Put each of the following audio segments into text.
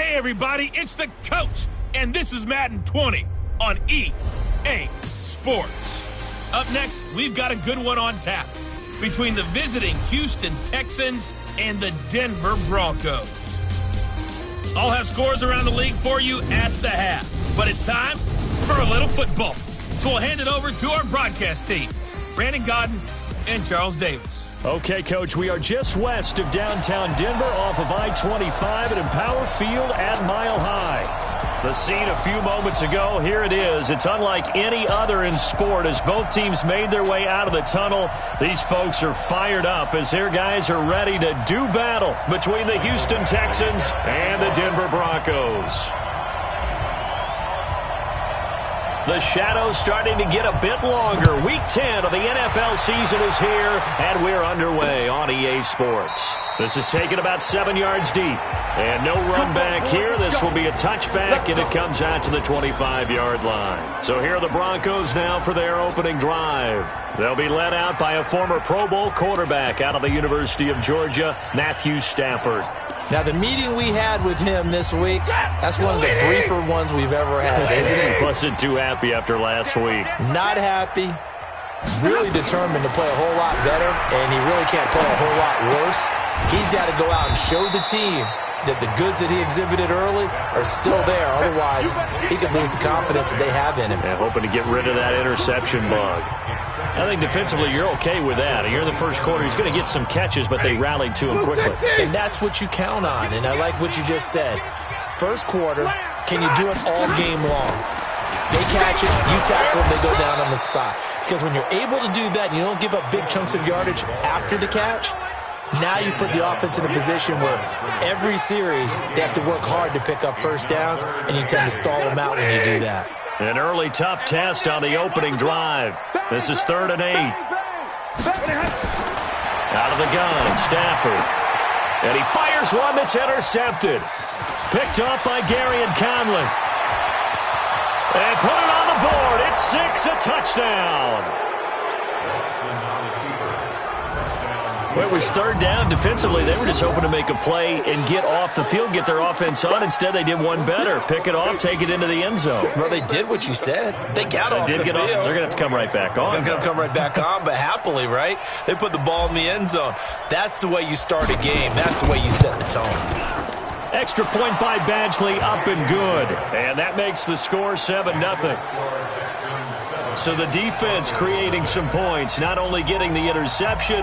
Hey everybody, it's the coach, and this is Madden 20 on EA Sports. Up next, we've got a good one on tap between the visiting Houston Texans and the Denver Broncos. I'll have scores around the league for you at the half, but it's time for a little football. So we'll hand it over to our broadcast team, Brandon Godden and Charles Davis. Okay, Coach, we are just west of downtown Denver off of I-25 at Empower Field at Mile High. The scene a few moments ago, here it is. It's unlike any other in sport as both teams made their way out of the tunnel. These folks are fired up as their guys are ready to do battle between the Houston Texans and the Denver Broncos. The shadow's starting to get a bit longer. Week 10 of the NFL season is here, and we're underway on EA Sports. This is taken about 7 yards deep. And no run back here. This will be a touchback, and it comes out to the 25-yard line. So here are the Broncos now for their opening drive. They'll be led out by a former Pro Bowl quarterback out of the University of Georgia, Matthew Stafford. Now, the meeting we had with him this week, that's one of the briefer ones we've ever had, isn't it? Wasn't too happy after last week. Not happy. Really determined to play a whole lot better, and he really can't play a whole lot worse. He's got to go out and show the team that the goods that he exhibited early are still there. Otherwise, he could lose the confidence that they have in him. Yeah, hoping to get rid of that interception bug. I think defensively you're okay with that. Here in the first quarter, he's going to get some catches, but they rallied to him quickly. And that's what you count on, and I like what you just said. First quarter, can you do it all game long? They catch it, you tackle them, they go down on the spot. Because when you're able to do that and you don't give up big chunks of yardage after the catch, now you put the offense in a position where every series they have to work hard to pick up first downs, and you tend to stall them out when you do that. An early tough test on the opening drive. This is 3rd and 8. Out of the gun, Stafford. And he fires one that's intercepted. Picked off by Gary and Conlon. And put it on the board. It's 6, a touchdown. Well, it was 3rd down. Defensively, they were just hoping to make a play and get off the field, get their offense on. Instead, they did one better. Pick it off, take it into the end zone. Well, they did what you said. They got off the field. They're going to have to come right back on. They're going to come right back on, but happily, right? They put the ball in the end zone. That's the way you start a game. That's the way you set the tone. Extra point by Badgley, up and good. And that makes the score 7-0. So the defense creating some points, not only getting the interception,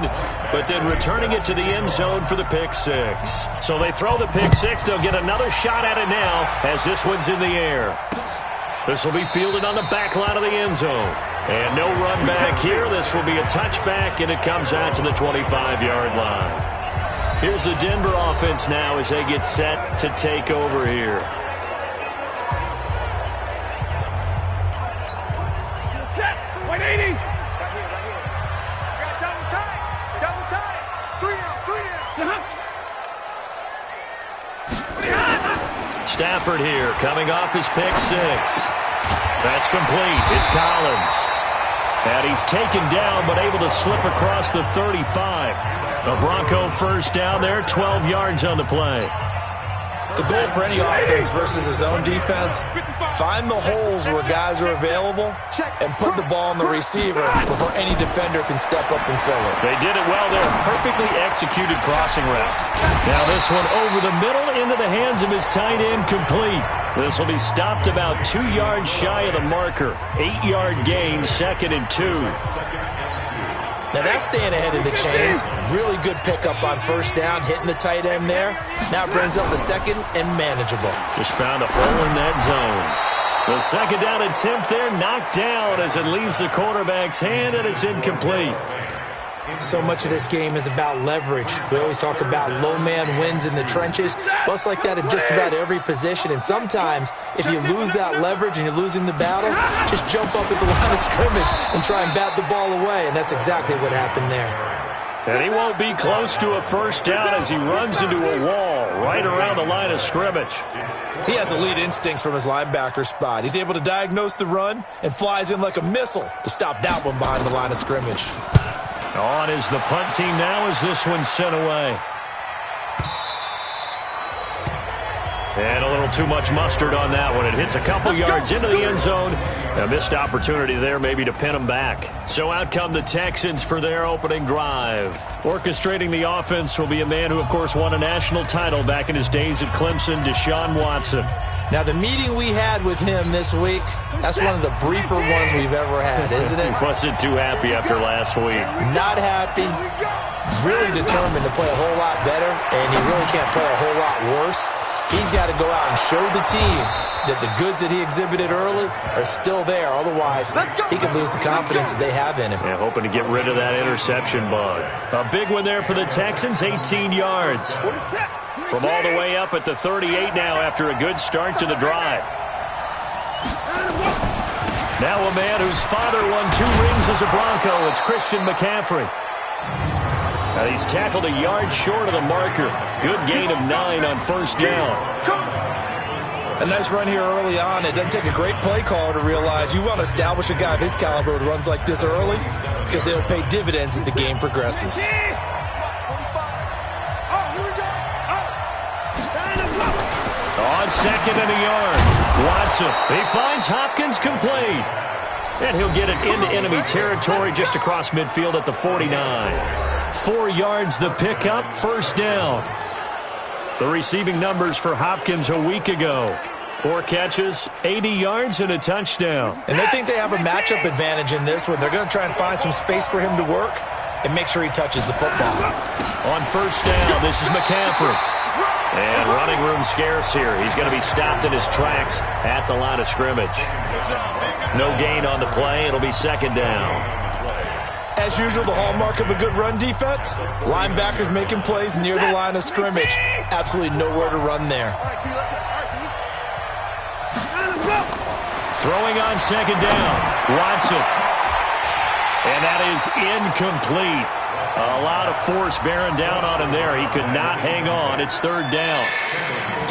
but then returning it to the end zone for the pick six. So they throw the pick six. They'll get another shot at it now as this one's in the air. This will be fielded on the back line of the end zone. And no run back here. This will be a touchback, and it comes out to the 25-yard line. Here's the Denver offense now as they get set to take over here. Stafford here, coming off his pick six. That's complete. It's Collins. And he's taken down, but able to slip across the 35. A Bronco first down there, 12 yards on the play. The goal for any offense versus his own defense, find the holes where guys are available and put the ball on the receiver before any defender can step up and fill it. They did it well there. Perfectly executed crossing route. Now this one over the middle into the hands of his tight end, complete. This will be stopped about 2 yards shy of the marker. 8-yard gain, 2nd and 2. Now that's staying ahead of the chains. Really good pickup on first down, hitting the tight end there. Now it brings up the 2nd and manageable. Just found a hole in that zone. The 2nd down attempt there knocked down as it leaves the quarterback's hand, and it's incomplete. So much of this game is about leverage. We always talk about low man wins in the trenches. Well, it's like that in just about every position. And sometimes, if you lose that leverage and you're losing the battle, just jump up at the line of scrimmage and try and bat the ball away. And that's exactly what happened there. And he won't be close to a first down as he runs into a wall right around the line of scrimmage. He has elite instincts from his linebacker spot. He's able to diagnose the run and flies in like a missile to stop that one behind the line of scrimmage. On is the punt team now as this one's sent away. And a little little too much mustard on that one. It hits a couple yards into the end zone. A missed opportunity there maybe to pin them back. So out come the Texans for their opening drive. Orchestrating the offense will be a man who, of course, won a national title back in his days at Clemson, Deshaun Watson. Now, the meeting we had with him this week, that's one of the briefer ones we've ever had, isn't it? Wasn't too happy after last week. Not happy. Really determined to play a whole lot better, and he really can't play a whole lot worse. He's got to go out and show the team that the goods that he exhibited early are still there. Otherwise, he could lose the confidence that they have in him. Yeah, hoping to get rid of that interception bug. A big one there for the Texans, 18 yards. From all the way up at the 38 now after a good start to the drive. Now a man whose father won 2 rings as a Bronco. It's Christian McCaffrey. Now he's tackled a yard short of the marker. Good gain of 9 on first down. A nice run here early on. It doesn't take a great play caller to realize you want to establish a guy of his caliber with runs like this early because they'll pay dividends as the game progresses. On second and a yard, Watson. He finds Hopkins complete. And he'll get it into enemy territory just across midfield at the 49. 4 yards the pickup, first down. The receiving numbers for Hopkins a week ago. 4 catches, 80 yards, and a touchdown. And they think they have a matchup advantage in this one. They're going to try and find some space for him to work and make sure he touches the football. On first down, this is McCaffrey. And running room scarce here. He's going to be stopped in his tracks at the line of scrimmage. No gain on the play. It'll be second down. As usual, the hallmark of a good run defense, linebackers making plays near the line of scrimmage. Absolutely nowhere to run there. Throwing on second down, Watson. And that is incomplete. A lot of force bearing down on him there. He could not hang on. It's third down.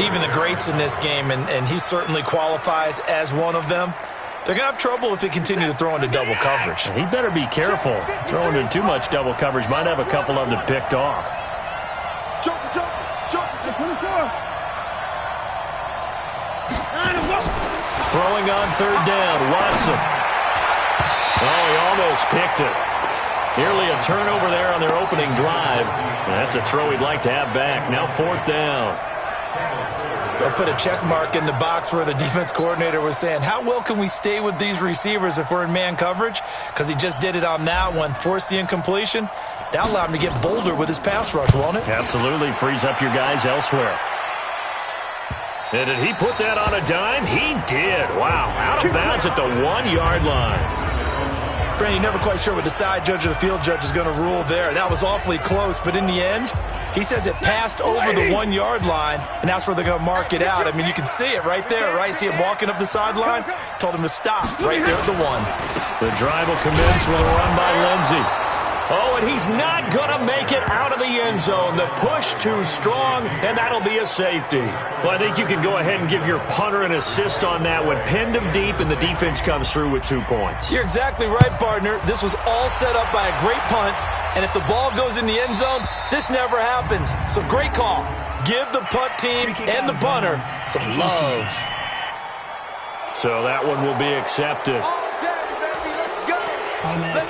Even the greats in this game, and he certainly qualifies as one of them, they're going to have trouble if they continue to throw into double coverage. He better be careful. Throwing in too much double coverage might have a couple of them picked off. Throwing on third down, Watson. Oh, he almost picked it. Nearly a turnover there on their opening drive. That's a throw he'd like to have back. Now fourth down. They'll put a check mark in the box where the defense coordinator was saying, how well can we stay with these receivers if we're in man coverage? Because he just did it on that one, forced the incompletion. That allowed him to get bolder with his pass rush, won't it? Absolutely. Frees up your guys elsewhere. And did he put that on a dime? He did. Wow. Out of bounds at the 1-yard line. Brandon, you're never quite sure what the side judge or the field judge is going to rule there. That was awfully close, but in the end, he says it passed over the 1-yard line, and that's where they're going to mark it out. I mean, you can see it right there, right? See him walking up the sideline? Told him to stop right there at the 1. The drive will commence with a run by Lindsey. Oh, and he's not going to make it out of the end zone. The push too strong, and that'll be a safety. Well, I think you can go ahead and give your punter an assist on that one. Pinned him deep, and the defense comes through with 2 points. You're exactly right, partner. This was all set up by a great punt, and if the ball goes in the end zone, this never happens. So great call. Give the punt team and the punter some love. So that one will be accepted.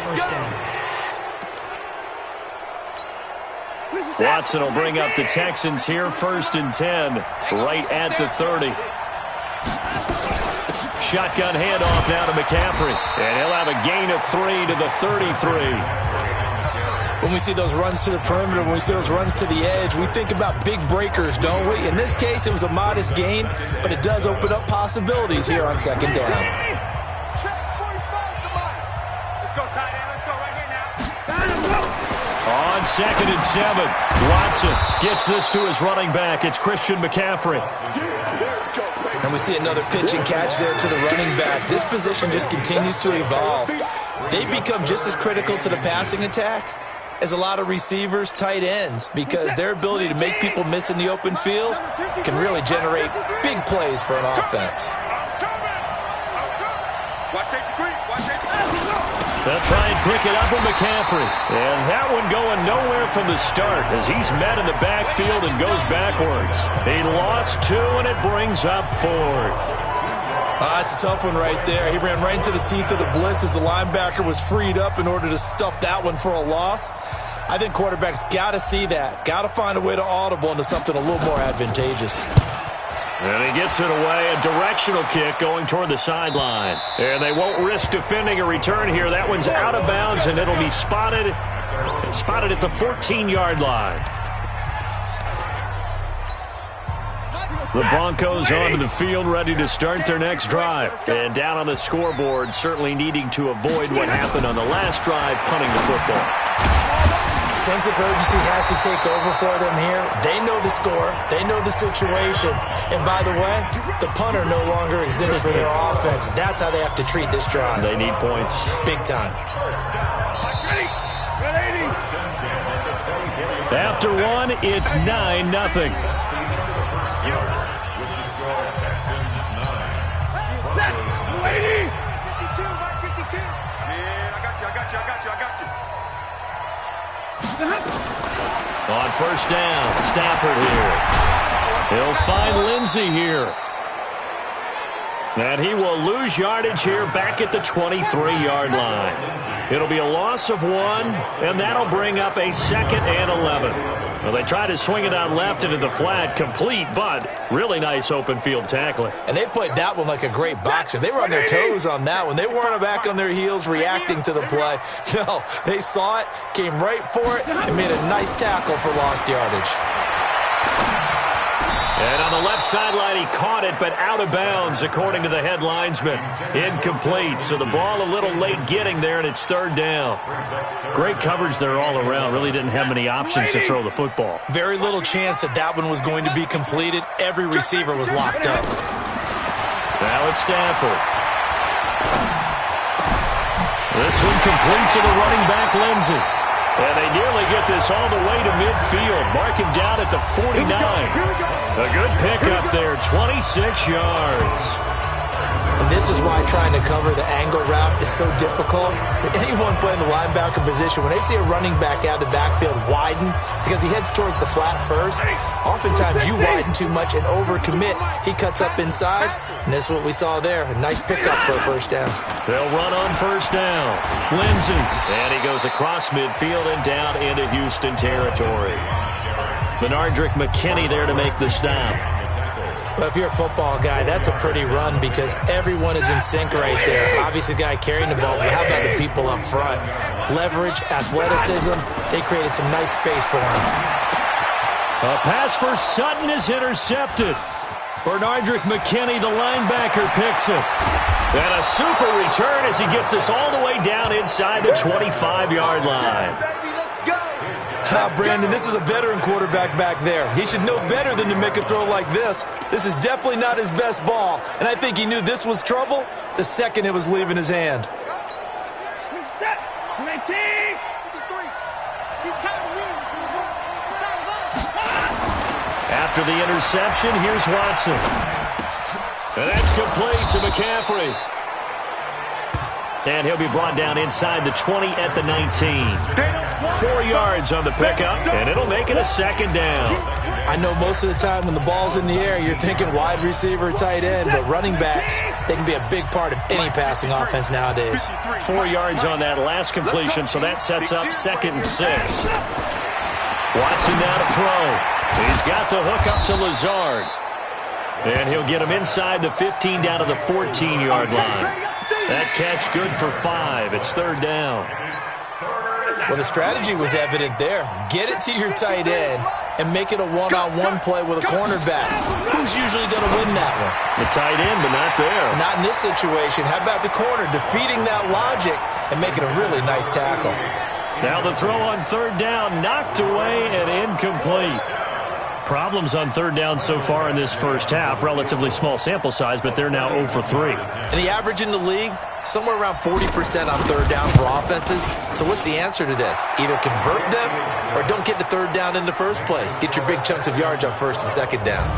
First down. Watson will bring up the Texans here, 1st and 10, right at the 30. Shotgun handoff now to McCaffrey, and he'll have a gain of 3 to the 33. When we see those runs to the perimeter, when we see those runs to the edge, we think about big breakers, don't we? In this case, it was a modest gain, but it does open up possibilities here on second down. On 2nd and 7, Watson gets this to his running back. It's Christian McCaffrey. And we see another pitch and catch there to the running back. This position just continues to evolve. They become just as critical to the passing attack as a lot of receivers, tight ends, because their ability to make people miss in the open field can really generate big plays for an offense. They'll try and pick it up with McCaffrey. And that one going nowhere from the start as he's met in the backfield and goes backwards. He lost 2, and it brings up 4th. It's a tough one right there. He ran right into the teeth of the blitz as the linebacker was freed up in order to stuff that one for a loss. I think quarterbacks got to see that. Got to find a way to audible into something a little more advantageous. And he gets it away, a directional kick going toward the sideline. And they won't risk defending a return here. That one's out of bounds, and it'll be spotted at the 14-yard line. The Broncos onto the field, ready to start their next drive. And down on the scoreboard, certainly needing to avoid what happened on the last drive, punting the football. Sense of urgency has to take over for them here. They know the score. They know the situation. And by the way, the punter no longer exists for their offense. That's how they have to treat this drive. They need points. Big time. After one, it's 9-0. On first down, Stafford here. He'll find Lindsey here. And he will lose yardage here back at the 23-yard line. It'll be a loss of 1, and that'll bring up a 2nd and 11. Well, they try to swing it out left into the flat, complete, but really nice open field tackling. And they played that one like a great boxer. They were on their toes on that one. They weren't back on their heels reacting to the play. No, they saw it, came right for it, and made a nice tackle for lost yardage. And on the left sideline, he caught it, but out of bounds, according to the head linesman. Incomplete, so the ball a little late getting there, and it's 3rd down. Great coverage there all around. Really didn't have many options to throw the football. Very little chance that that one was going to be completed. Every receiver was locked up. Now it's Stafford. This one complete to the running back, Lindsey. And they nearly get this all the way to midfield. Mark him down at the 49. A good pickup there, 26 yards. And this is why trying to cover the angle route is so difficult. Anyone playing the linebacker position, when they see a running back out of the backfield widen, because he heads towards the flat first, oftentimes you widen too much and overcommit. He cuts up inside, and this is what we saw there. A nice pickup for a first down. They'll run on first down. Lindsey. And he goes across midfield and down into Houston territory. Benardrick McKinney there to make the stop. Well, if you're a football guy, that's a pretty run because everyone is in sync right there. Obviously, the guy carrying the ball, but how about the people up front? Leverage, athleticism, they created some nice space for him. A pass for Sutton is intercepted. Benardrick McKinney, the linebacker, picks it. And a super return as he gets us all the way down inside the 25-yard line. Brandon, this is a veteran quarterback back there. He should know better than to make a throw like this. This is definitely not his best ball, and I think he knew this was trouble the second it was leaving his hand. Reset. 19. 53. He's tired of winning. After the interception, here's Watson. And that's complete to McCaffrey. And he'll be brought down inside the 20 at the 19. 4 yards on the pickup, and it'll make it a 2nd down. I know most of the time when the ball's in the air, you're thinking wide receiver, tight end, but running backs, they can be a big part of any passing offense nowadays. 4 yards on that last completion, so that sets up 2nd and 6. Watson now to throw. He's got the hook up to Lazard. And he'll get him inside the 15 down to the 14-yard line. That catch good for 5. It's 3rd down. Well, the strategy was evident there. Get it to your tight end and make it a one-on-one play with a cornerback. Who's usually going to win that one? The tight end, but not there. Not in this situation. How about the corner defeating that logic and making a really nice tackle? Now the throw on 3rd down, knocked away and incomplete. Problems on 3rd down so far in this first half. Relatively small sample size, but they're now 0 for 3. And the average in the league, somewhere around 40% on 3rd down for offenses. So what's the answer to this? Either convert them or don't get the 3rd down in the first place. Get your big chunks of yards on 1st and 2nd down.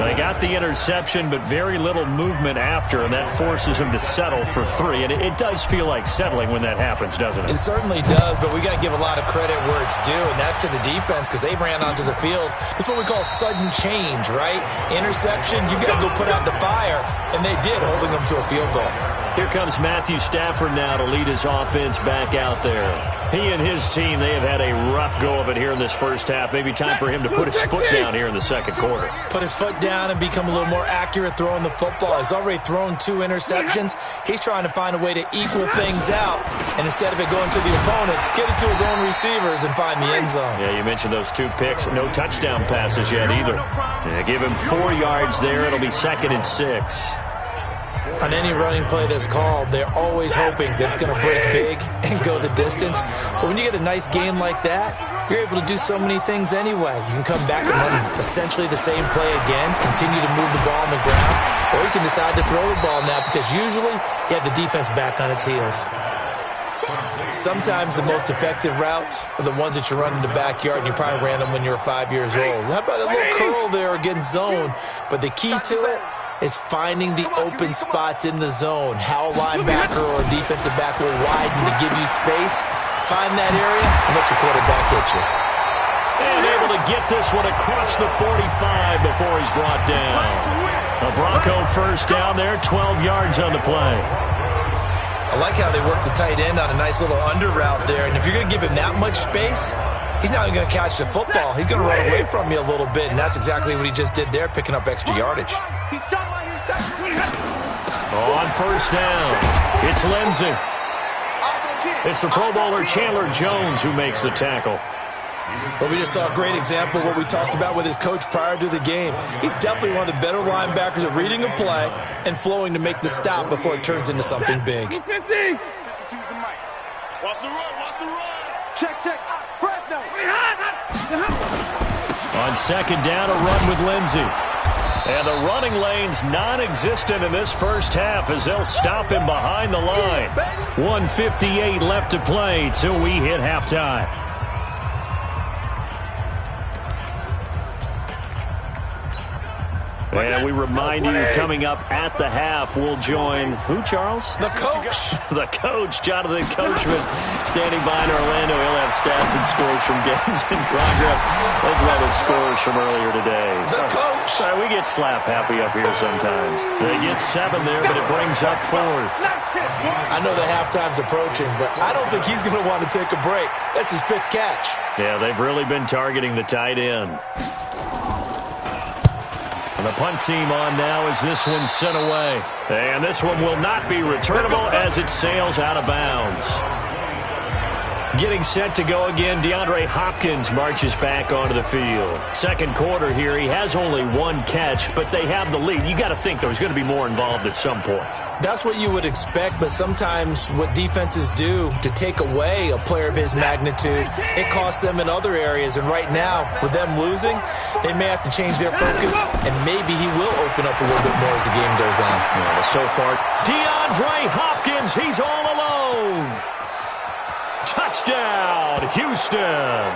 They got the interception, but very little movement after, and that forces him to settle for 3. And it does feel like settling when that happens, doesn't it? It certainly does, but we got to give a lot of credit where it's due, and that's to the defense because they ran onto the field. It's what we call sudden change, right? Interception, you got to go put out the fire, and they did, holding them to a field goal. Here comes Matthew Stafford now to lead his offense back out there. He and his team, they have had a rough go of it here in this first half. Maybe time for him to put his foot down here in the second quarter. Put his foot down and become a little more accurate throwing the football. He's already thrown 2 interceptions. He's trying to find a way to equal things out. And instead of it going to the opponents, get it to his own receivers and find the end zone. Yeah, you mentioned those 2 picks. No touchdown passes yet either. Yeah, give him 4 yards there. It'll be 2nd and 6. On any running play that's called, they're always hoping that it's going to break big and go the distance. But when you get a nice game like that, you're able to do so many things anyway. You can come back and run essentially the same play again, continue to move the ball on the ground, or you can decide to throw the ball now because usually you have the defense back on its heels. Sometimes the most effective routes are the ones that you run in the backyard, and you probably ran them when you were 5 years old. How about a little curl there against zone? But the key to it is finding the open spots in the zone. How a linebacker or a defensive back will widen to give you space. Find that area and let your quarterback hit you. And able to get this one across the 45 before he's brought down. A Bronco first down there, 12 yards on the play. I like how they work the tight end on a nice little under route there. And if you're going to give him that much space, he's not even going to catch the football. He's going to run away from you a little bit, and that's exactly what he just did there, picking up extra yardage. On first down, it's Lindsey. It's the Pro Bowler Chandler Jones who makes the tackle. Well, we just saw a great example of what we talked about with his coach prior to the game. He's definitely one of the better linebackers at reading a play and flowing to make the stop before it turns into something big. Watch the run, watch the run. Check. Fresno. On second down, a run with Lindsey. And the running lane's non-existent in this first half as they'll stop him behind the line. 1:58 left to play till we hit halftime. And we remind you, coming up at the half, we'll join who, Charles? The coach. The coach, Jonathan Coachman, standing by in Orlando. He'll have stats and scores from games in progress, as well as scores from earlier today. The coach. We get slap happy up here sometimes. They get 7 there, but it brings up 4th. I know the halftime's approaching, but I don't think he's going to want to take a break. That's his 5th catch. Yeah, they've really been targeting the tight end. And the punt team on now as this one's sent away. And this one will not be returnable as it sails out of bounds. Getting set to go again, DeAndre Hopkins marches back onto the field. Second quarter here, he has only 1 catch, but they have the lead. You got to think there's going to be more involved at some point. That's what you would expect, but sometimes what defenses do to take away a player of his magnitude, it costs them in other areas. And right now, with them losing, they may have to change their focus, and maybe he will open up a little bit more as the game goes on. Yeah, so far, DeAndre Hopkins, he's all alone. Touchdown, Houston.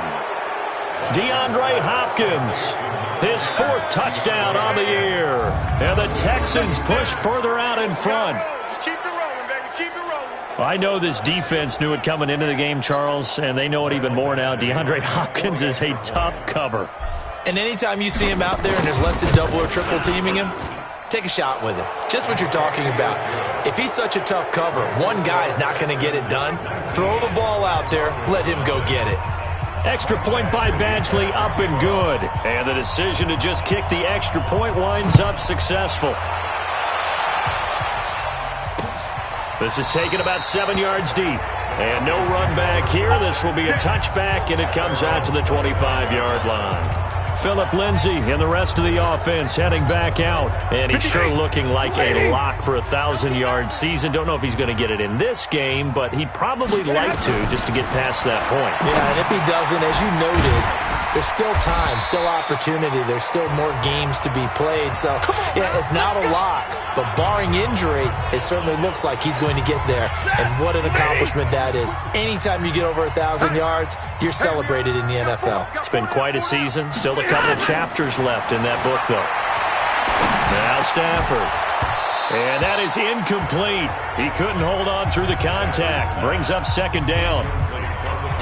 DeAndre Hopkins, his 4th touchdown on the year. And the Texans push further out in front. Just keep it rolling, baby. Keep it rolling. I know this defense knew it coming into the game, Charles, and they know it even more now. DeAndre Hopkins is a tough cover. And anytime you see him out there and there's less than double or triple teaming him, take a shot with him. Just what you're talking about. If he's such a tough cover, one guy's not going to get it done. Throw the ball out there. Let him go get it. Extra point by Badgley, up and good. And the decision to just kick the extra point winds up successful. This is taken about 7 yards deep. And no run back here. This will be a touchback, and it comes out to the 25-yard line. Phillip Lindsay and the rest of the offense heading back out. And he's sure looking like a lock for a 1,000-yard season. Don't know if he's going to get it in this game, but he'd probably like to just to get past that point. Yeah, and if he doesn't, as you noted, there's still time, still opportunity. There's still more games to be played. So, yeah, it's not a lock. But barring injury, it certainly looks like he's going to get there. And what an accomplishment that is. Anytime you get over 1,000 yards, you're celebrated in the NFL. It's been quite a season. Still a couple chapters left in that book, though. Now Stafford. And that is incomplete. He couldn't hold on through the contact. Brings up second down.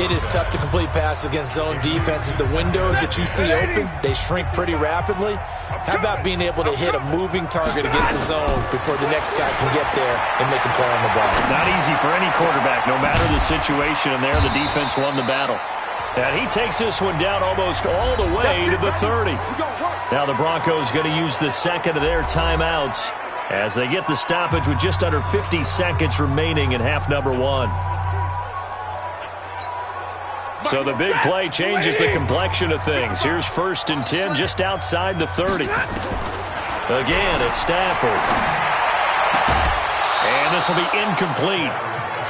It is tough to complete passes against zone defenses. The windows that you see open, they shrink pretty rapidly. How about being able to hit a moving target against a zone before the next guy can get there and make a play on the ball? Not easy for any quarterback, no matter the situation, and there the defense won the battle. And he takes this one down almost all the way to the 30. Now the Broncos going to use the second of their timeouts as they get the stoppage with just under 50 seconds remaining in half number 1. So the big play changes the complexion of things. Here's 1st and 10 just outside the 30. Again, it's Stafford. And this will be incomplete.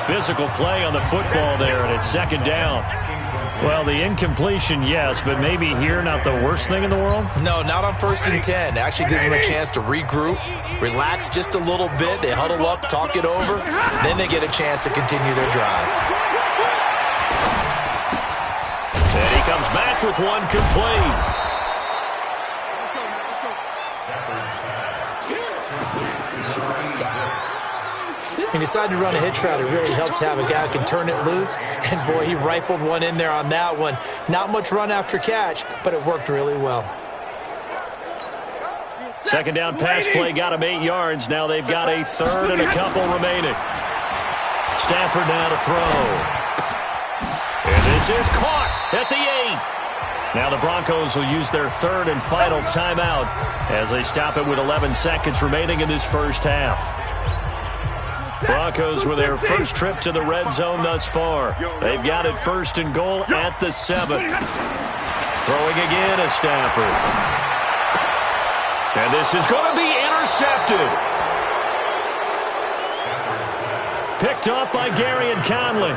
Physical play on the football there, and it's second down. Well, the incompletion, yes, but maybe here not the worst thing in the world? No, not on 1st and 10. It actually gives them a chance to regroup, relax just a little bit. They huddle up, talk it over. Then they get a chance to continue their drive. And he comes back with one complete. He decided to run a hitch route. It really helps to have a guy who can turn it loose. And, boy, he rifled one in there on that one. Not much run after catch, but it worked really well. Second down pass play got him 8 yards. Now they've got a third and a couple remaining. Stafford now to throw. And this is caught at the 8. Now the Broncos will use their third and final timeout as they stop it with 11 seconds remaining in this first half. Broncos with their first trip to the red zone thus far. They've got it 1st and goal at the 7. Throwing again is Stafford. And this is going to be intercepted. Picked up by Gary and Conley.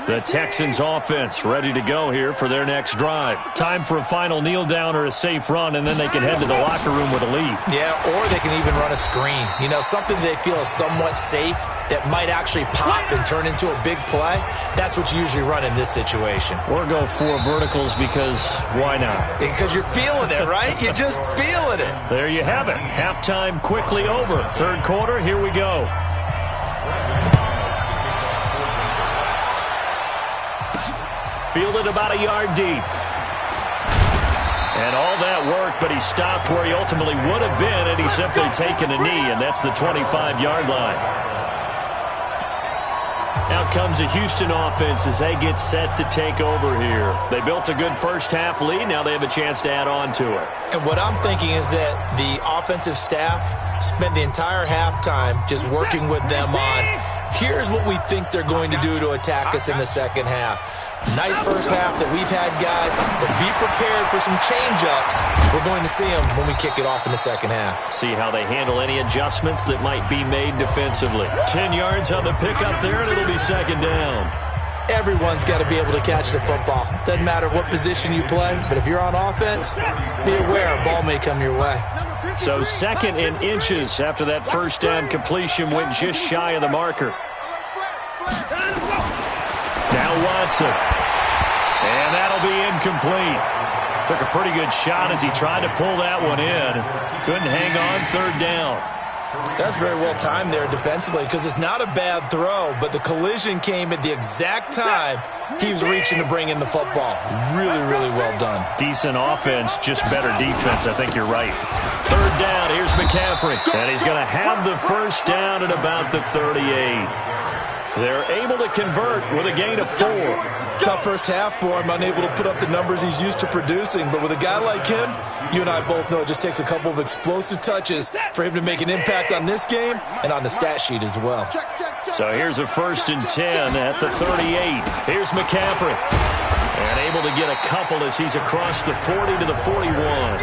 The Texans offense ready to go here for their next drive. Time for a final kneel down or a safe run, and then they can head to the locker room with a lead. Yeah, or they can even run a screen. You know, something they feel is somewhat safe that might actually pop and turn into a big play. That's what you usually run in this situation. Or go 4 verticals because why not? Because you're feeling it, right? You're just feeling it. There you have it. Halftime quickly over. Third quarter, here we go. Fielded about a yard deep. And all that work, but he stopped where he ultimately would have been had he simply taken a knee, and that's the 25-yard line. Out comes the Houston offense as they get set to take over here. They built a good first-half lead. Now they have a chance to add on to it. And what I'm thinking is that the offensive staff spent the entire halftime just working with them on, here's what we think they're going to do to attack us in the second half. Nice first half that we've had, guys, but be prepared for some change-ups. We're going to see them when we kick it off in the second half. See how they handle any adjustments that might be made defensively. 10 yards on the pickup there, and it'll be second down. Everyone's got to be able to catch the football. Doesn't matter what position you play, but if you're on offense, be aware a ball may come your way. So 2nd and inches after that first down completion went just shy of the marker. Now Watson. And that'll be incomplete. Took a pretty good shot as he tried to pull that one in. Couldn't hang on, third down. That's very well timed there defensively because it's not a bad throw, but the collision came at the exact time he was reaching to bring in the football. Really, really well done. Decent offense, just better defense. I think you're right. Third down, here's McCaffrey. And he's going to have the first down at about the 38. They're able to convert with a gain of 4. Tough first half for him, unable to put up the numbers he's used to producing. But with a guy like him, you and I both know it just takes a couple of explosive touches for him to make an impact on this game and on the stat sheet as well. So here's a 1st and 10 at the 38. Here's McCaffrey. And able to get a couple as he's across the 40 to the 41.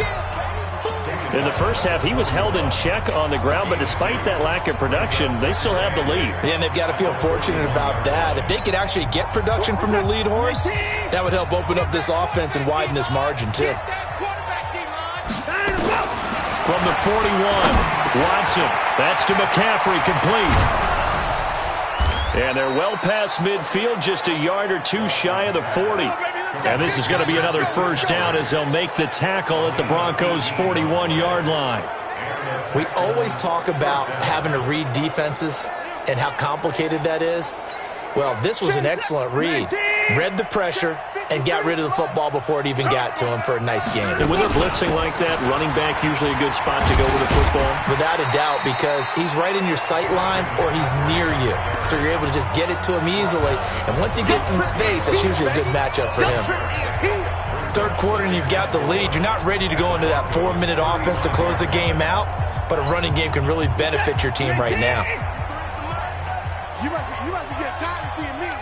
In the first half, he was held in check on the ground, but despite that lack of production, they still have the lead. Yeah, and they've got to feel fortunate about that. If they could actually get production from their lead horse, that would help open up this offense and widen this margin, too. From the 41, Watson. That's to McCaffrey, complete. And they're well past midfield, just a yard or two shy of the 40. And this is going to be another first down as they'll make the tackle at the Broncos' 41-yard line. We always talk about having to read defenses and how complicated that is. Well, this was an excellent read. Read the pressure and got rid of the football before it even got to him for a nice game. And when they're blitzing like that, running back usually a good spot to go with the football? Without a doubt, because he's right in your sight line or he's near you. So you're able to just get it to him easily. And once he gets in space, that's usually a good matchup for him. Third quarter and you've got the lead. You're not ready to go into that 4-minute offense to close the game out, but a running game can really benefit your team right now. You must be getting tired of seeing me.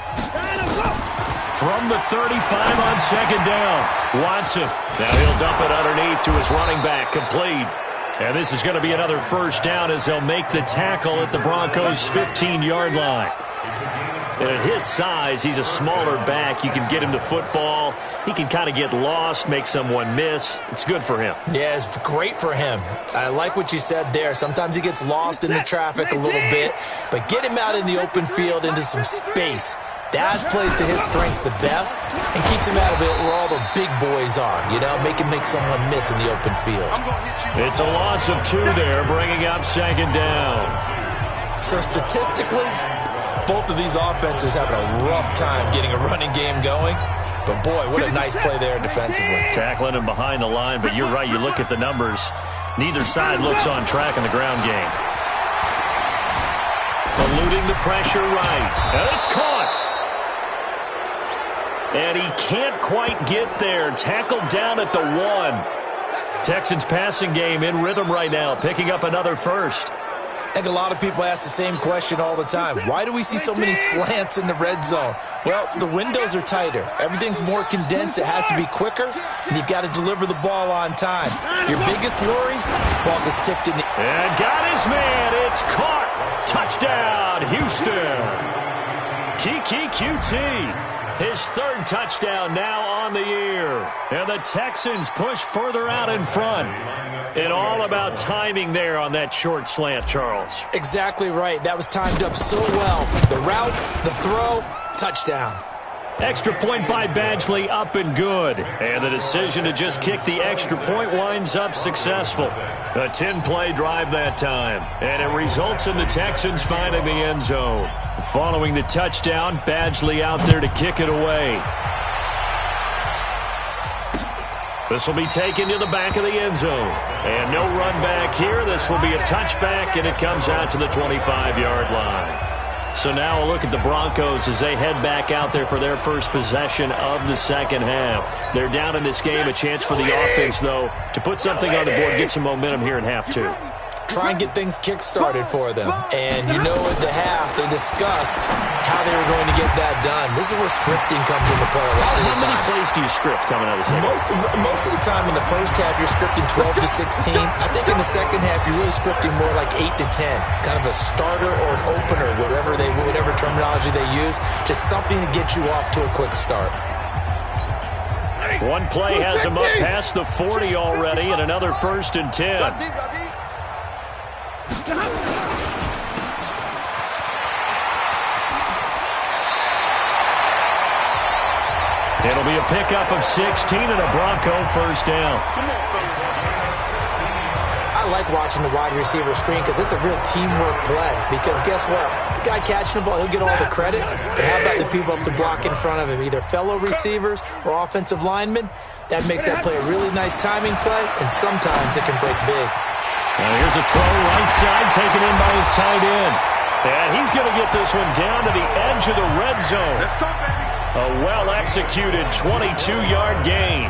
From the 35 on second down, Watson. Now he'll dump it underneath to his running back, complete. And this is going to be another first down as they'll make the tackle at the Broncos' 15-yard line. And at his size, he's a smaller back. You can get him to football. He can kind of get lost, make someone miss. It's good for him. Yeah, it's great for him. I like what you said there. Sometimes he gets lost in the traffic a little bit, but get him out in the open field into some space. That plays to his strengths the best and keeps him out of it where all the big boys are, you know, make someone miss in the open field. It's a loss of 2 there, bringing up second down. So statistically, both of these offenses having a rough time getting a running game going. But, boy, what a nice play there defensively. Tackling him behind the line, but you're right. You look at the numbers. Neither side looks on track in the ground game. Eluding the pressure right. And it's caught. And he can't quite get there. Tackled down at the 1. Texans passing game in rhythm right now, picking up another first. I think a lot of people ask the same question all the time. Why do we see so many slants in the red zone? Well, the windows are tighter. Everything's more condensed. It has to be quicker, and you've got to deliver the ball on time. Your biggest worry, ball gets tipped in the... And got his man. It's caught. Touchdown, Houston. Kiki QT. His third touchdown now on the year. And the Texans push further out in front. And all about timing there on that short slant, Charles. Exactly right. That was timed up so well. The route, the throw, touchdown. Extra point by Badgley, up and good. And the decision to just kick the extra point winds up successful. A 10-play drive that time. And it results in the Texans finding the end zone. Following the touchdown, Badgley out there to kick it away. This will be taken to the back of the end zone. And no run back here. This will be a touchback, and it comes out to the 25-yard line. So now a look at the Broncos as they head back out there for their first possession of the second half. They're down in this game. A chance for the offense, though, to put something on the board, get some momentum here in half 2. Try and get things kick-started for them. And you know at the half, they discussed how they were going to get that done. This is where scripting comes into play a lot of the time. How many plays do you script coming out of the second? Most of the time in the first half, you're scripting 12 to 16. I think in the second half, you're really scripting more like 8 to 10. Kind of a starter or an opener, whatever terminology they use. Just something to get you off to a quick start. One play has him up past the 40 already, and another 1st and 10. It'll be a pickup of 16 and a Bronco first down. I like watching the wide receiver screen because it's a real teamwork play. Because guess what? The guy catching the ball, he'll get all the credit. But how about the people up to block in front of him? Either fellow receivers or offensive linemen. That makes that play a really nice timing play, and sometimes it can break big. Now here's a throw right side taken in by his tight end. And he's going to get this one down to the edge of the red zone. A well-executed 22-yard gain.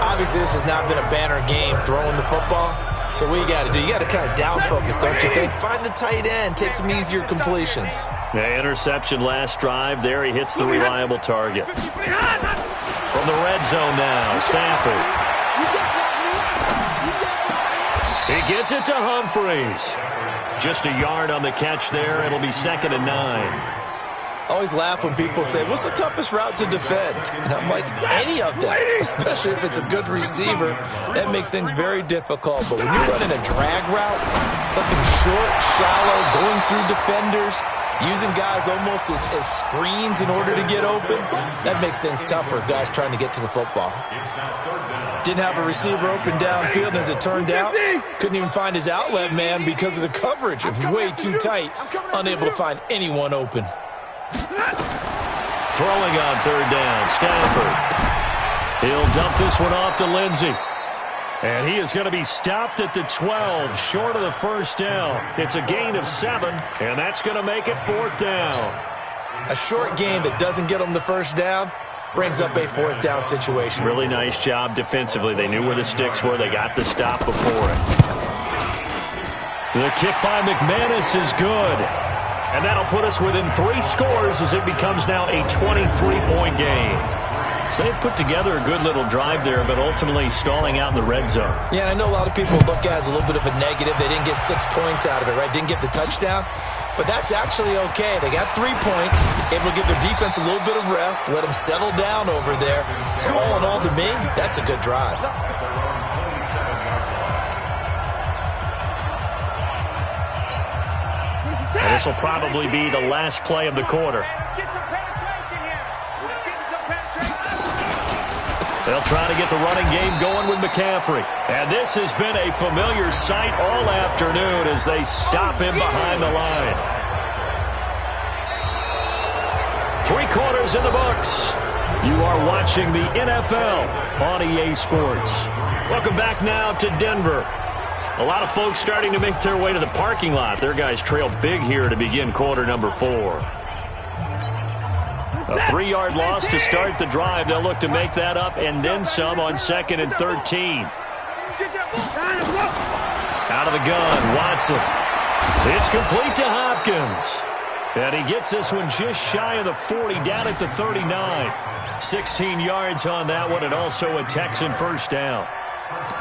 Obviously, this has not been a banner game throwing the football. So what you got to do, you got to kind of down focus, don't you think? Find the tight end, take some easier completions. Yeah, interception last drive. There he hits the reliable target. From the red zone now, Stafford. He gets it to Humphreys. Just a yard on the catch there. It'll be 2nd and 9. Always laugh when people say, what's the toughest route to defend? And I'm like, any of them, especially if it's a good receiver. That makes things very difficult. But when you're running a drag route, something short, shallow, going through defenders, using guys almost as screens in order to get open, that makes things tougher, guys trying to get to the football. Didn't have a receiver open downfield, and as it turned out, couldn't even find his outlet man because of the coverage. It was way too tight, unable to find anyone open. Throwing on third down, Stafford. He'll dump this one off to Lindsey. And he is going to be stopped at the 12, short of the first down. It's a gain of 7, and that's going to make it 4th down. A short gain that doesn't get him the first down brings up a 4th down situation. Really nice job defensively. They knew where the sticks were. They got the stop before it. The kick by McManus is good. And that'll put us within 3 scores as it becomes now a 23-point game. So they put together a good little drive there, but ultimately stalling out in the red zone. Yeah, I know a lot of people look at it as a little bit of a negative. They didn't get 6 points out of it, right? Didn't get the touchdown. But that's actually okay. They got 3 points, able to give their defense a little bit of rest, let them settle down over there. So all in all, to me, that's a good drive. And this will probably be the last play of the quarter. They'll try to get the running game going with McCaffrey. And this has been a familiar sight all afternoon as they stop him behind the line. 3 quarters in the books. You are watching the NFL on EA Sports. Welcome back now to Denver. A lot of folks starting to make their way to the parking lot. Their guys trail big here to begin quarter number 4. A 3-yard loss to start the drive. They'll look to make that up and then some on 2nd and 13. Out of the gun, Watson. It's complete to Hopkins. And he gets this one just shy of the 40, down at the 39. 16 yards on that one, and also a Texan first down.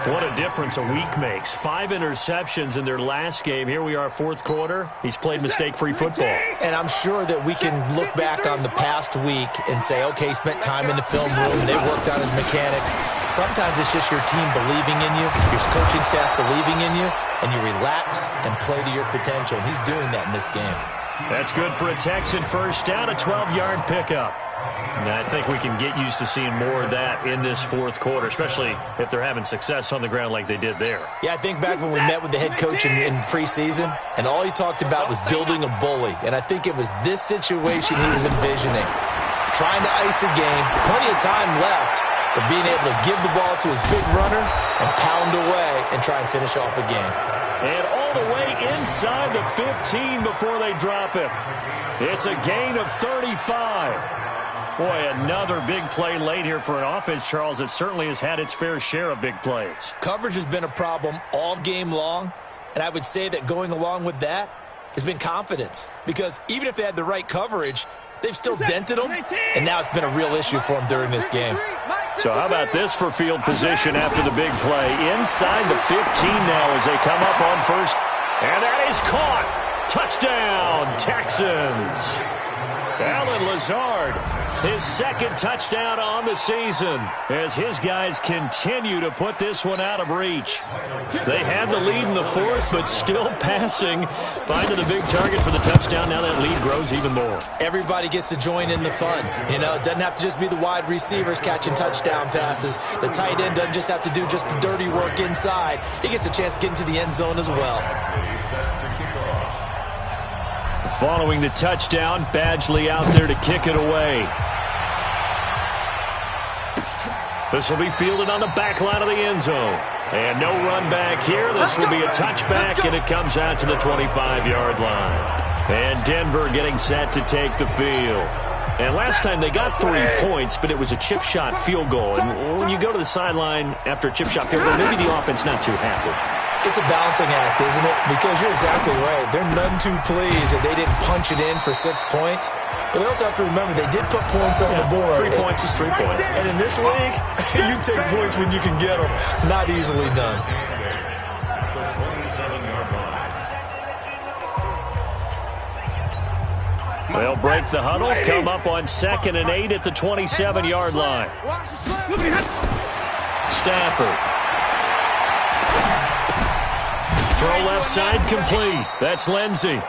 What a difference a week makes. 5 interceptions in their last game. Here we are, 4th quarter. He's played mistake-free football. And I'm sure that we can look back on the past week and say, okay, he spent time in the film room, and they worked on his mechanics. Sometimes it's just your team believing in you, your coaching staff believing in you, and you relax and play to your potential. And he's doing that in this game. That's good for a Texan first down, a 12-yard pickup. And I think we can get used to seeing more of that in this 4th quarter, especially if they're having success on the ground like they did there. Yeah, I think back when we met with the head coach in preseason, and all he talked about was building a bully. And I think it was this situation he was envisioning. Trying to ice a game, plenty of time left, but being able to give the ball to his big runner and pound away and try and finish off a game. And all the way inside the 15 before they drop him. It's a gain of 35. Boy, another big play late here for an offense, Charles, that certainly has had its fair share of big plays. Coverage has been a problem all game long, and I would say that going along with that has been confidence. Because even if they had the right coverage, they've still dented them, and now it's been a real issue for them during this game. So how about this for field position after the big play? Inside the 15 now as they come up on first. And that is caught. Touchdown, Texans. Allen Lazard, his 2nd touchdown on the season as his guys continue to put this one out of reach. They had the lead in the 4th, but still passing, finding a big target for the touchdown. Now that lead grows even more. Everybody gets to join in the fun. You know, it doesn't have to just be the wide receivers catching touchdown passes. The tight end doesn't just have to do just the dirty work inside. He gets a chance to get into the end zone as well. Following the touchdown, Badgley out there to kick it away. This will be fielded on the back line of the end zone. And no run back here. This will be a touchback, and it comes out to the 25-yard line. And Denver getting set to take the field. And last time they got 3 points, but it was a chip shot field goal. And when you go to the sideline after a chip shot field goal, maybe the offense not too happy. It's a balancing act, isn't it? Because you're exactly right. They're none too pleased that they didn't punch it in for 6 points. But they also have to remember they did put points on the board. 3 points is 3 points. And in this league, you take points when you can get them. Not easily done. They'll break the huddle, come up on 2nd and 8 at the 27-yard line. Stafford. Throw left side complete. That's Lindsey.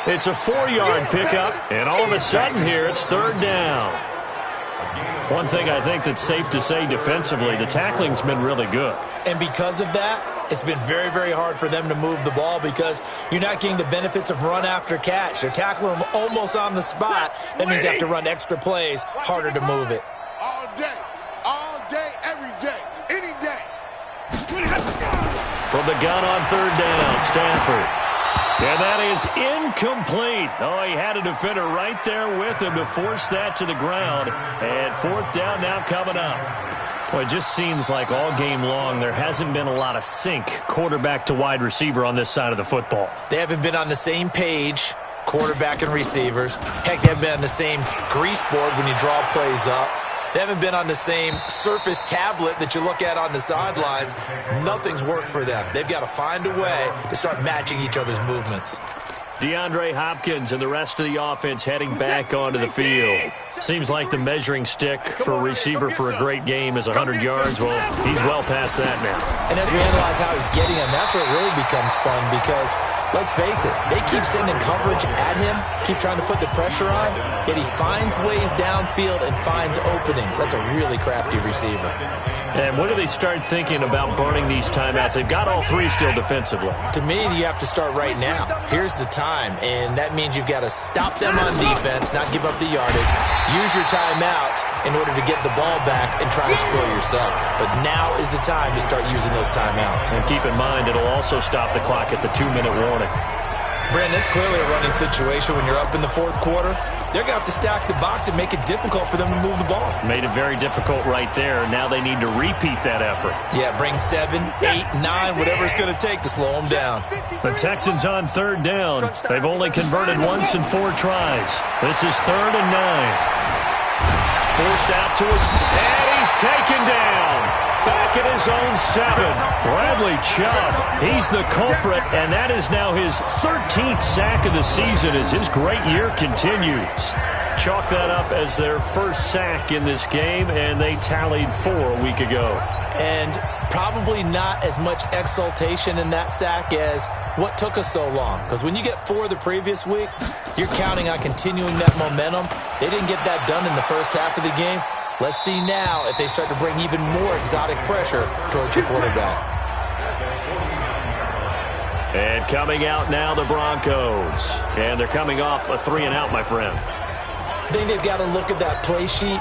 It's a 4-yard pickup, and all of a sudden here it's 3rd down. One thing I think that's safe to say defensively, the tackling's been really good. And because of that, it's been very, very hard for them to move the ball because you're not getting the benefits of run after catch. They're tackling them almost on the spot. That means you have to run extra plays, harder to move it. All day, every day, any day. From the gun on 3rd down, Stafford. And that is incomplete. Oh, he had a defender right there with him to force that to the ground. And 4th down now coming up. Well, it just seems like all game long there hasn't been a lot of sync quarterback to wide receiver on this side of the football. They haven't been on the same page, quarterback and receivers. Heck, they haven't been on the same grease board when you draw plays up. They haven't been on the same surface tablet that you look at on the sidelines. Nothing's worked for them. They've got to find a way to start matching each other's movements. DeAndre Hopkins and the rest of the offense heading back onto the field. Seems like the measuring stick for a receiver for a great game is 100 yards. Well, he's well past that now. And as we analyze how he's getting them, that's where it really becomes fun because, let's face it, they keep sending coverage at him, keep trying to put the pressure on, yet he finds ways downfield and finds openings. That's a really crafty receiver. And when do they start thinking about burning these timeouts? They've got all 3 still defensively. To me, you have to start right now. Here's the time, and that means you've got to stop them on defense, not give up the yardage, use your timeouts in order to get the ball back and try and score yourself. But now is the time to start using those timeouts. And keep in mind, it'll also stop the clock at the 2-minute warning. Brandon, it's clearly a running situation when you're up in the 4th quarter. They're going to have to stack the box and make it difficult for them to move the ball. Made it very difficult right there. Now they need to repeat that effort. Yeah, bring 7, 8, 9, whatever it's going to take to slow them down. The Texans on 3rd down. They've only converted once in 4 tries. This is 3rd and 9. Forced out to it, and he's taken down. Back at his own 7. Bradley Chubb, he's the culprit, and that is now his 13th sack of the season as his great year continues. Chalk that up as their first sack in this game, and they tallied 4 a week ago. And probably not as much exultation in that sack as what took us so long. Because when you get 4 the previous week, you're counting on continuing that momentum. They didn't get that done in the first half of the game. Let's see now if they start to bring even more exotic pressure towards the quarterback. And coming out now, the Broncos. And they're coming off a 3-and-out, my friend. I think they've got to look at that play sheet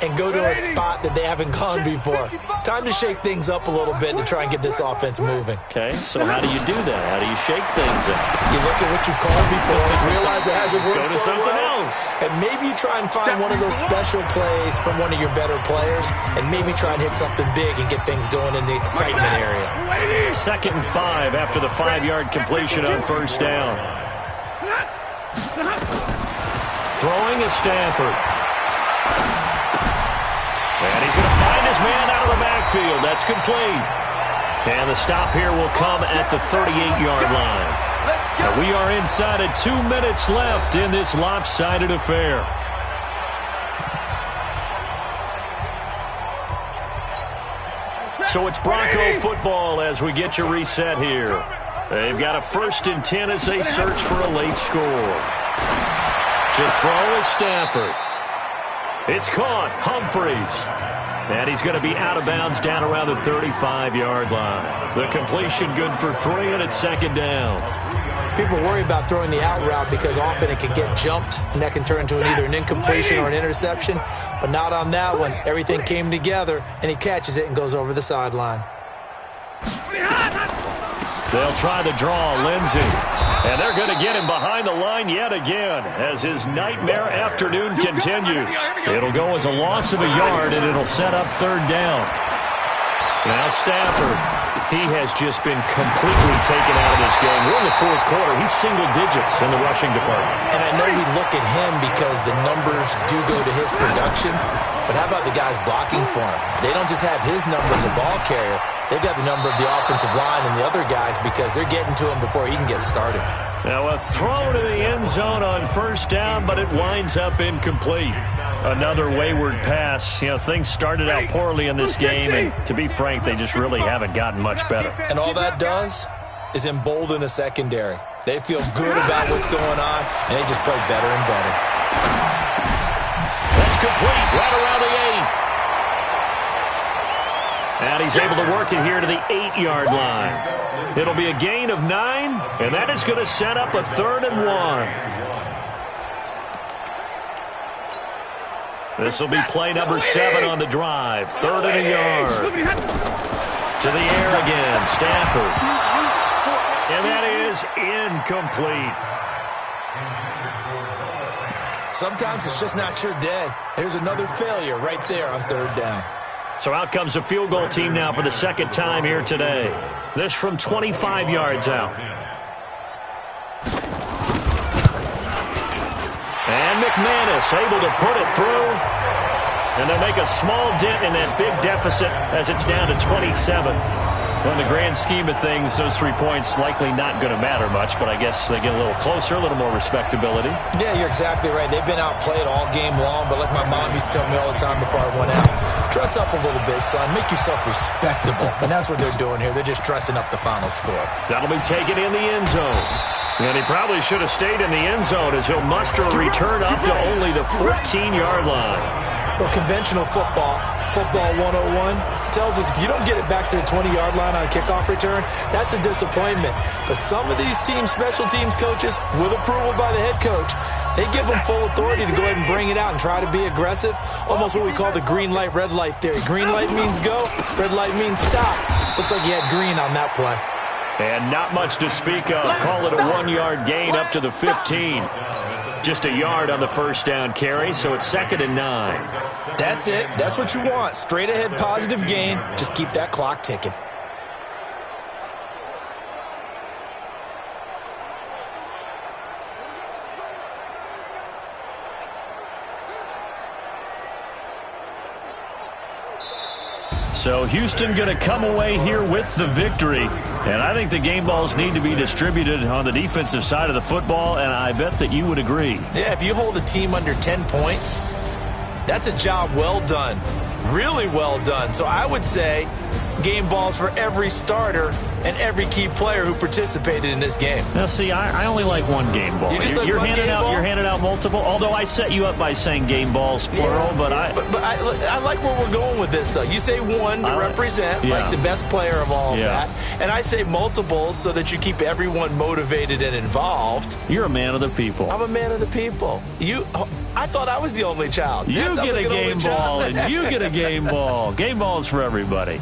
and go to a spot that they haven't gone before. Time to shake things up a little bit to try and get this offense moving. Okay, so how do you do that? How do you shake things up? You look at what you called before, realize it hasn't worked Go to something else. And maybe you try and find one of those special plays from one of your better players, and maybe try and hit something big and get things going in the excitement area. 2nd and 5 after the 5-yard completion on 1st down. Throwing is Stafford. And he's going to find his man out of the backfield. That's complete. And the stop here will come at the 38-yard line. Now we are inside of 2 minutes left in this lopsided affair. So it's Bronco football as we get you reset here. They've got a 1st and 10 as they search for a late score. To throw is Stafford. It's caught. Humphreys. And he's going to be out of bounds down around the 35-yard line. The completion good for 3, and it's 2nd down. People worry about throwing the out route because often it can get jumped, and that can turn into either an incompletion or an interception. But not on that one. Everything came together, and he catches it and goes over the sideline. They'll try the draw, Lindsey. And they're going to get him behind the line yet again as his nightmare afternoon continues. It'll go as a loss of a yard, and it'll set up 3rd down. Now Stafford. He has just been completely taken out of this game. We're in the fourth quarter. He's single digits in the rushing department. And I know we look at him because the numbers do go to his production, but how about the guys blocking for him? They don't just have his number as a ball carrier. They've got the number of the offensive line and the other guys because they're getting to him before he can get started. Now a throw to the end zone on first down, but it winds up incomplete. Another wayward pass. You know, things started out poorly in this game, and to be frank, they just really haven't gotten much better. And all that does is embolden a secondary. They feel good about what's going on, and they just play better and better. That's complete, right around the 8. And he's able to work it here to the 8-yard line. It'll be a gain of 9, and that is going to set up a 3rd and 1. This will be play number 7 on the drive. 3rd and a yard. To the air again, Stafford. And that is incomplete. Sometimes it's just not your day. There's another failure right there on 3rd down. So out comes a field goal team now for the 2nd time here today. This from 25 yards out. And McManus able to put it through. And they'll make a small dent in that big deficit as it's down to 27. Well, in the grand scheme of things, those 3 points likely not going to matter much, but I guess they get a little closer, a little more respectability. Yeah, you're exactly right. They've been outplayed all game long, but like my mom used to tell me all the time before I went out, dress up a little bit, son. Make yourself respectable. And that's what they're doing here. They're just dressing up the final score. That'll be taken in the end zone. And he probably should have stayed in the end zone as he'll muster a return up to only the 14-yard line. Well, conventional football 101, tells us if you don't get it back to the 20-yard line on a kickoff return, that's a disappointment. But some of these teams, special teams coaches, with approval by the head coach, they give them full authority to go ahead and bring it out and try to be aggressive, almost what we call the green light, red light theory. Green light means go, red light means stop. Looks like he had green on that play. And not much to speak of. Call it a 1-yard gain up to the 15. Just a yard on the first down carry, so it's 2nd and 9. That's it. That's what you want. Straight ahead positive gain. Just keep that clock ticking. So Houston going to come away here with the victory. And I think the game balls need to be distributed on the defensive side of the football, and I bet that you would agree. Yeah, if you hold a team under 10 points, that's a job well done. Really well done. So I would say game balls for every starter and every key player who participated in this game. Now, see, I only like one game ball. You're handing out multiple, although I set you up by saying game balls, plural, yeah, but I like where we're going with this, though. You say one to represent, like the best player of all of that, and I say multiples so that you keep everyone motivated and involved. You're a man of the people. I'm a man of the people. I thought I was the only child. You get a game ball, and you get a game ball. Game balls for everybody.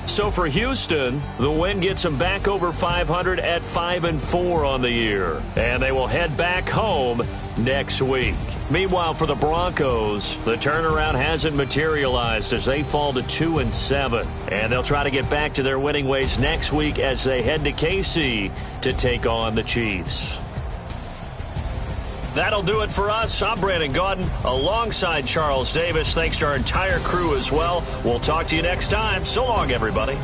So for Houston, the win gets them back over 500 at 5-4 on the year. And they will head back home next week. Meanwhile, for the Broncos, the turnaround hasn't materialized as they fall to 2-7. And they'll try to get back to their winning ways next week as they head to KC to take on the Chiefs. That'll do it for us. I'm Brandon Gaudin alongside Charles Davis. Thanks to our entire crew as well. We'll talk to you next time. So long, everybody.